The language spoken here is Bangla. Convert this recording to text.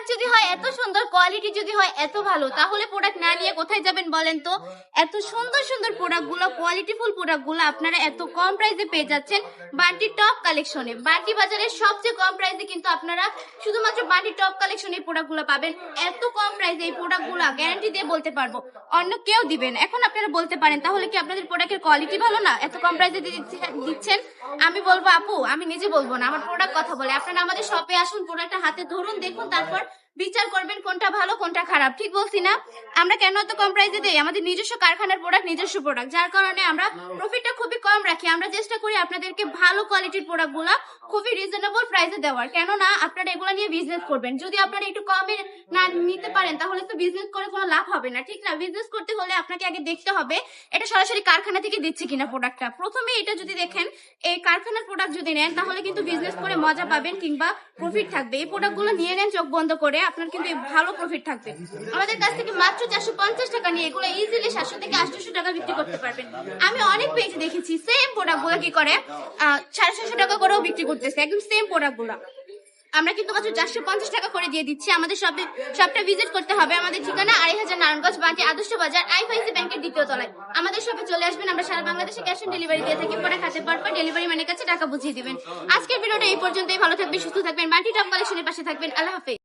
প্রোডাক্ট যদি হয় এত সুন্দর, কোয়ালিটি যদি হয় এত ভালো, তাহলে প্রোডাক্ট না নিয়ে কোথায় যাবেন বলেন তো? এত সুন্দর সুন্দর প্রোডাক্টগুলো, কোয়ালিটিফুল প্রোডাক্টগুলো আপনারা এত কম প্রাইসে পেয়ে যাচ্ছেন বান্টি টপ কালেকশনে। বান্টি বাজারের সবচেয়ে কম প্রাইসে কিন্তু আপনারা শুধুমাত্র বান্টি টপ কালেকশনে এই প্রোডাক্টগুলো পাবেন। এত কম প্রাইসে এই প্রোডাক্টগুলো গ্যারান্টি দিয়ে বলতে পারবো অন্য কেউ দিবেন। এখন আপনারা বলতে পারেন তাহলে কি আপনাদের প্রোডাক্টের কোয়ালিটি ভালো না, এত কম প্রাইসে দিচ্ছেন? আমি বলবো আপু, আমি নিজে বলবো না, আমার প্রোডাক্ট কথা বলে। আপনারা আমাদের শপে আসুন, প্রোডাক্টটা হাতে ধরুন, দেখুন, তারপর বিচার করবেন কোনটা ভালো কোনটা খারাপ। ঠিক বলছি না? আমরা কেন এত কম প্রাইসে দেই? আমাদের নিজস্ব কারখানার প্রোডাক্ট, নিজস্ব প্রোডাক্ট, যার কারণে আমরা প্রফিটটা খুবই কম রাখি। আমরা চেষ্টা করি আপনাদেরকে ভালো কোয়ালিটির প্রোডাক্ট গুলা খুবই রিজনেবল প্রাইসে দেওয়ার। কেননা আপনারা এগুলো নিয়ে বিজনেস করবেন। যদি আপনারা একটু কমে না নিতে পারেন তাহলে তো বিজনেস করে কোনো লাভ হবে না, ঠিক না? বিজনেস করতে হলে আপনাকে আগে দেখতে হবে এটা সরাসরি কারখানা থেকে দিচ্ছে কিনা প্রোডাক্টটা। প্রথমে এটা যদি দেখেন, এই কারখানার প্রোডাক্ট যদি নেন তাহলে কিন্তু বিজনেস করে মজা পাবেন কিংবা প্রফিট থাকবে। এই প্রোডাক্টগুলো নিয়ে নেন চোখ বন্ধ করে, আপনার কিন্তু ভালো প্রফিট থাকবে। আমাদের কাছ থেকে মাত্র 450 টাকা নিয়ে এগুলো ইজিলি 700 থেকে 800 টাকা বিক্রি করতে পারবেন। আমি অনেক পেজে দেখেছি সেম প্রোডাক্টগুলো কি করে 650 টাকা করেও বিক্রি করতেছে, একদম সেম প্রোডাক্টগুলো। আমরা কিন্তু মাত্র 450 টাকা করে দিয়ে দিচ্ছি। আমাদের শপটা ভিজিট করতে হবে। আমাদের ঠিকানা 2500 নারায়ণগঞ্জ, বান্টি আদর্শ বাজার, আইএফআইসি ব্যাংকের দ্বিতীয় তলায়। আমাদের শপে চলে আসবেন। আমরা সারা বাংলাদেশে ক্যাশ অন ডেলিভারি দিয়ে থাকি। পরে হাতে পারপর ডেলিভারি ম্যানের কাছে টাকা বুঝিয়ে দিবেন। আজকের ভিডিওটা এই পর্যন্তই। ভালো থাকবেন, সুস্থ থাকবেন, বান্টি টপ কালেকশনের পাশে থাকবেন। আল্লাহ হাফেজ।